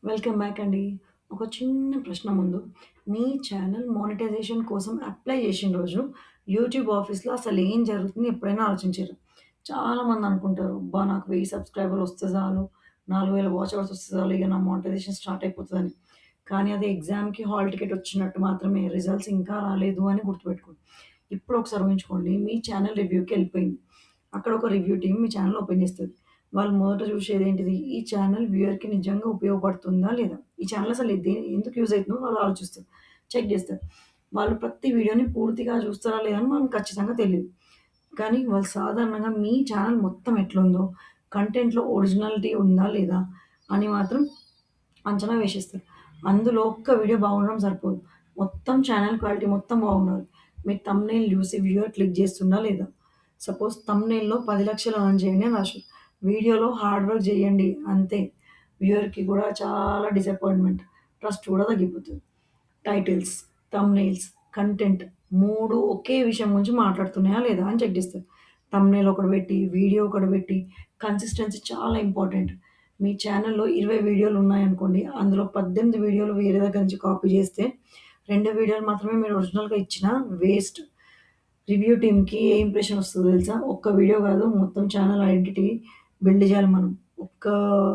Welcome back అండి. ఒక చిన్న ప్రశ్న ముందు. మీ ఛానల్ మానిటైజేషన్ కోసం అప్లై చేసిన రోజు యూట్యూబ్ ఆఫీస్‌లో అసలేం జరుగుతుంది ఎప్పుడైనా ఆలోచించారా? చాలామంది అనుకుంటారు, అబ్బా! నాకు 1000 సబ్‌స్క్రైబర్లు వస్తే చాలు, 4000 వాచ్ అవర్స్ వస్తే చాలు, ఇక నా మానిటైజేషన్ స్టార్ట్ అయిపోతదని. కానీ అది ఎగ్జామ్‌కి హాల్ టికెట్ వచ్చినట్టు మాత్రమే. రిజల్ట్స్ ఇంకా రాలేదు అని గుర్తుపెట్టుకోండి. ఇప్పుడు ఒకసారి ఊహించుకోండి, మీ ఛానల్ రివ్యూకెళ్ళిపోయింది. అక్కడ ఒక రివ్యూ టీమ్ మీ ఛానల్ ఓపెన్ చేస్తది. వాళ్ళు మొదట చూసేదేంటిది? ఈ ఛానల్ వ్యూయర్‌కి నిజంగా ఉపయోగపడుతుందా లేదా? ఈ ఛానల్ అసలు ఎందుకు యూజ్ అయితుందో వాళ్ళు ఆలోచిస్తారు. చెక్ జేస్తారు. వాళ్ళు ప్రతి వీడియోని పూర్తిగా చూస్తారా లేదా అని మనకు ఖచ్చితంగా తెలీదు. కానీ వాళ్ళు సాధారణంగా మీ ఛానల్ మొత్తం ఎట్లుందో, కంటెంట్‌లో ఒరిజినాలిటీ ఉందా లేదా అని మాత్రం అంచనా వేసేస్తారు. అందులో ఒక్క వీడియో బాగుండడం సరిపోదు. మొత్తం ఛానల్ క్వాలిటీ మొత్తం బాగుండాలి. మీ థంబ్‌నెయిల్ చూసి వ్యూయర్ క్లిక్ చేస్తుండా లేదా? సపోజ్ థంబ్‌నెయిల్‌లో 10,00,000 ఎర్న్ చేయండి అని రాసిర్రు. వీడియోలో హార్డ్ వర్క్ చేయండి అంతే. వ్యూయర్‌కి కూడా చాలా డిసప్పాయింట్‌మెంట్. ట్రస్ట్ కూడా తగ్గిపోతది. టైటిల్స్, థంబ్‌నెయిల్స్, కంటెంట్ 3 ఒకే విషయం గురించి మాట్లాడుతున్నాయా లేదా అని చెక్ చేస్తారు. థంబ్‌నెయిల్ ఒకటి పెట్టి, వీడియో ఒకటి పెట్టి కన్సిస్టెన్సీ చాలా ఇంపార్టెంట్. మీ ఛానెల్‌లో 20 వీడియోలు ఉన్నాయనుకోండి. అందులో 18 వీడియోలు వేరే దగ్గర నుంచి కాపీ చేస్తే, 2 వీడియోలు మాత్రమే మీరు ఒరిజినల్‌గా ఇచ్చినా వేస్ట్. రివ్యూ టీమ్‌కి ఏ ఇంప్రెషన్ వస్తదో తెలుసా? ఒక్క వీడియో కాదు, మొత్తం ఛానల్ ఐడెంటిటీ బిల్డ్ చేయాలి మనం. ఒక్క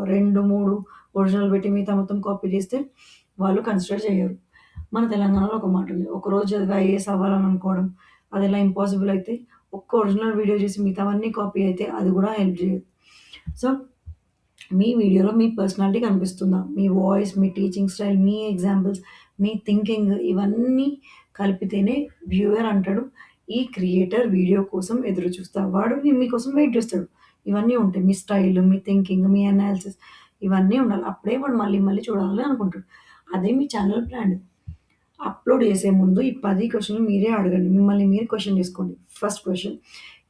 2, 3 ఒరిజినల్ పెట్టి మిగతా మొత్తం కాపీ చేస్తే వాళ్ళు కన్సిడర్ చేయరు. మన తెలంగాణలో ఒక మాటుంది. ఒకరోజు చదివి ఐఏఎస్ అవ్వాలని అనుకోవడం, అదెలా ఇంపాసిబుల్ అయితే, ఒక్క ఒరిజినల్ వీడియో చేసి మిగతావన్నీ కాపీ అయితే అది కూడా హెల్ప్ చేయదు. సో, మీ వీడియోలో మీ పర్సనాలిటీ కనిపిస్తుందా? మీ వాయిస్, మీ టీచింగ్ స్టైల్, మీ ఎగ్జాంపుల్స్, మీ థింకింగ్ ఇవన్నీ కలిపితేనే వ్యూయర్ అంటాడు, ఈ క్రియేటర్ వీడియో కోసం ఎదురు చూస్తా. వాడు మీకోసం వెయిట్ చేస్తాడు. ఇవన్నీ ఉంటాయి. మీ స్టైల్, మీ థింకింగ్, మీ అనాలిసిస్ ఇవన్నీ ఉండాలి. అప్పుడే వాడు మళ్ళీ మళ్ళీ చూడాలని అనుకుంటాడు. అదే మీ ఛానల్ బ్రాండ్. అప్‌లోడ్ చేసే ముందు ఈ 10 క్వెషన్‌లు మీరే అడగండి. మిమ్మల్ని మీరు క్వెషన్ చేసుకోండి. ఫస్ట్ క్వెషన్,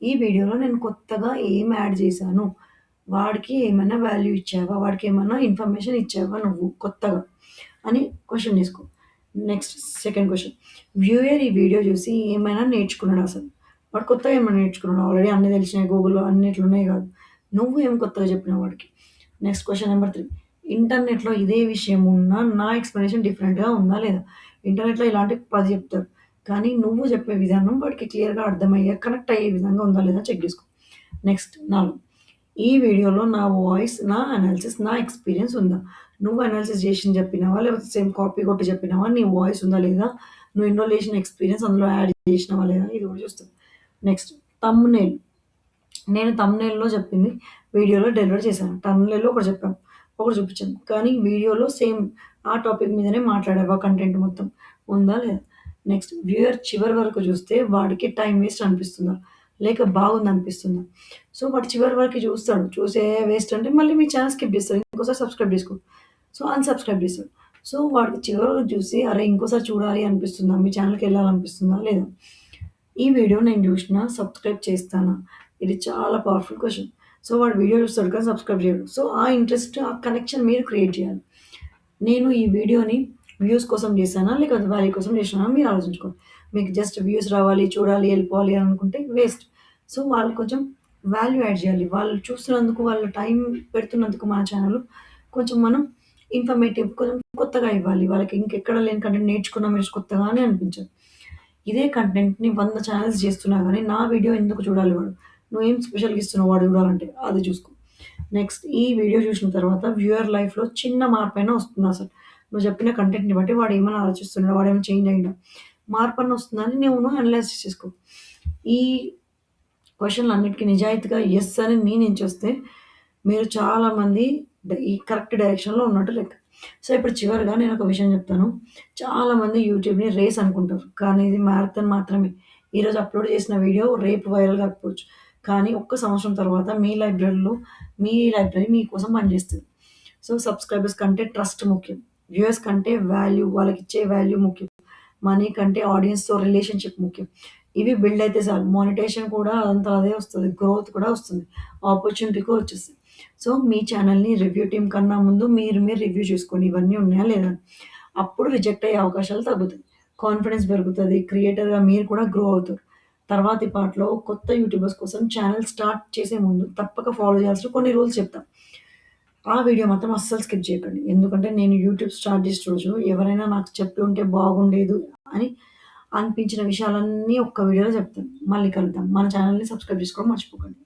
ఈ వీడియోలో నేను కొత్తగా ఏం యాడ్ చేశాను? వాడికి ఏమైనా వాల్యూ ఇచ్చావా? వాడికేమన్నా ఇన్ఫర్మేషన్ ఇచ్చావా నువ్వు కొత్తగా? అని క్వెషన్ చేసుకో. నెక్స్ట్ సెకండ్ క్వెషన్, వ్యూయర్ ఈ వీడియో చూసి ఏమైనా నేర్చుకున్నాడా అసలు? వాడు కొత్తగా ఏమైనా నేర్చుకున్నాడా? ఆల్రెడీ అన్నీ తెలిసినాయి గూగుల్‌లో అన్నిట్లున్నాయి కాదు. నువ్వు ఏం కొత్తగా చెప్పినావు వాడికి? నెక్స్ట్ క్వెషన్ నంబర్ 3, ఇంటర్నెట్‌లో ఇదే విషయం ఉన్నా నా ఎక్స్‌ప్లనేషన్ డిఫరెంట్‌గా ఉందా లేదా? ఇంటర్నెట్‌లో ఇలాంటివి 10 చెప్తారు. కానీ నువ్వు చెప్పే విధానం వాడికి క్లియర్‌గా అర్థమయ్యే, కనెక్ట్ అయ్యే విధంగా ఉందా లేదా చెక్ చేసుకో. నెక్స్ట్ 4, ఈ వీడియోలో నా వాయిస్, నా అనాలిసిస్, నా ఎక్స్‌పీరియన్స్ ఉందా? నువ్వు అనాలిసిస్ జేసింది చెప్పినావా? లేకపోతే సేమ్ కాపీ కొట్టి చెప్పినావా? నీ వాయిస్ ఉందా లేదా? నువ్వు ఇన్ని రోజులు చేసిన ఎక్స్‌పీరియన్స్ అందులో యాడ్ చేసినావా లేదా? ఇది కూడా చూస్తాం. Next thumbnail. నేను థంబ్‌నెయిల్‌లో చెప్పింది వీడియోలో డెలివర్ చేశాను. థంబ్‌నెయిల్‌లో ఒకటి చెప్పాను. ఒకటి చూపించాను. కానీ వీడియోలో సేమ్ ఆ టాపిక్ మీదనే మాట్లాడావా కంటెంట్ మొత్తం? ఉందా లేదా? నెక్స్ట్ వ్యూయర్ చివరి వరకు చూస్తే వాడికి టైమ్ వేస్ట్ అనిపిస్తుందా? లేక బాగుందనిపిస్తుందా? సో, వాడు చివరి వరకు చూస్తాడు. చూసే వేస్ట్ అంటే మళ్ళీ మీ ఛానెల్ స్కిప్ చేస్తాడు. ఇంకోసారి సబ్స్క్రైబ్ చేసుకోడు. సో, అన్‌సబ్స్క్రైబ్ చేస్తాడు. సో, వాడికి చివరి వరకు చూసి అరే! ఇంకోసారి చూడాలి అనిపిస్తుందా? మీ ఛానెల్‌కెళ్ళాలనిపిస్తుందా? లేదా? ఈ వీడియో నేను జూషినా సబ్స్క్రైబ్ చేస్తానా? ఇది చాలా పవర్‌ఫుల్ క్వెషన్. సో, వాడు వీడియో చూస్తాడు కానీ సబ్స్క్రైబ్ చేయడు. సో, ఆ ఇంట్రెస్ట్, ఆ కనెక్షన్ మీరు క్రియేట్ చేయాలి. నేను ఈ వీడియోని వ్యూస్ కోసం చేశానా? లేకపోతే వాల్యూ కోసం చేశానా? మీరు ఆలోచించుకోండి. మీకు జస్ట్ వ్యూస్ రావాలి, చూడాలి, ఎళ్ళిపోవాలి అని అనుకుంటే వేస్ట్. సో, వాళ్ళు కొంచెం వాల్యూ యాడ్ చేయాలి. వాళ్ళు చూస్తున్నందుకు, వాళ్ళు టైం పెడుతున్నందుకు మన ఛానెల్ కొంచెం మనం ఇన్ఫర్మేటివ్, కొంచెం కొత్తగా ఇవ్వాలి. వాళ్ళకి ఇంకెక్కడ లేని కంటెంట్ నేర్చుకున్నాం ఈరోజు కొత్తగా అని అనిపించాలి. ఇదే కంటెంట్‌ని 100 ఛానెల్స్ చేస్తున్నా గానీ, నా వీడియో ఎందుకు చూడాలి వాడు? నువ్వేం స్పెషల్‌గా ఇస్తున్నావు వాడు చూడాలంటే? అది చూసుకో. నెక్స్ట్ ఈ వీడియో చూసిన తర్వాత వ్యూయర్ లైఫ్‌లో చిన్న మార్పైనా వస్తుందా అసలు? నువ్వు చెప్పిన కంటెంట్‌ని బట్టి వాడేమన్నా ఆలోచిస్తున్నాడా? వాడేమైనా చేంజ్ అయిండా? మార్పన్నా వస్తుందా అని నువ్వు అనలైసిస్ చేసుకో. ఈ క్వెషన్‌లన్నిటికి నిజాయితీగా యెస్ అని మీ నుంచొస్తే, మీరు చాలామంది ఈ కరెక్ట్ డైరెక్షన్‌లో ఉన్నట్టు లెక్క. సో, ఇప్పుడు చివరగా నేనొక విషయం చెప్తాను. చాలామంది యూట్యూబ్‌ని రేస్ అనుకుంటారు. కానీ ఇది మ్యారథాన్ మాత్రమే. ఈరోజు అప్‌లోడ్ చేసిన వీడియో రేపు వైరల్ కాకపోవచ్చు. కానీ ఒక్క సంవత్సరం తర్వాత మీ లైబ్రరీ మీకోసం పనిచేస్తది. సో, సబ్‌స్క్రైబర్స్ కంటే ట్రస్ట్ ముఖ్యం. వ్యూయర్స్ కంటే వాల్యూ, వాళ్ళకిచ్చే వాల్యూ ముఖ్యం. మనీ కంటే ఆడియన్స్‌తో రిలేషన్‌షిప్ ముఖ్యం. ఇవి బిల్డ్ అయితే చాలు. మానిటైజేషన్ కూడా అదంతట అదే వస్తది. గ్రోత్ కూడా వస్తుంది. ఆపర్చునిటీ కూడా వచ్చేస్తది. సో, మీ ఛానెల్‌ని రివ్యూ టీమ్ కన్నా ముందు మీరు రివ్యూ చేసుకోండి. ఇవన్నీ ఉన్నాయా లేదా అని. అప్పుడు రిజెక్ట్ అయ్యే అవకాశాలు తగ్గుతాయి. కాన్ఫిడెన్స్ పెరుగుతది. క్రియేటర్‌గా మీరు కూడా గ్రో అవుతారు. తర్వాతి పార్ట్‌లో కొత్త యూట్యూబర్స్ కోసం ఛానెల్ స్టార్ట్ చేసే ముందు తప్పక ఫాలో చేయాల్సిన కొన్ని రూల్స్ చెప్తా. ఆ వీడియో మాత్రం అస్సలు స్కిప్ చేయకండి. ఎందుకంటే నేను యూట్యూబ్ స్టార్ట్ చేసిన రోజు ఎవరైనా నాకు చెప్పి ఉంటే బాగుండేదు అని అనిపించిన విషయాలన్నీ ఒక్క వీడియోలో చెప్తాను. మళ్ళీ కలుద్దాం. మన ఛానెల్‌ని సబ్స్క్రైబ్ చేసుకోవడం మర్చిపోకండి.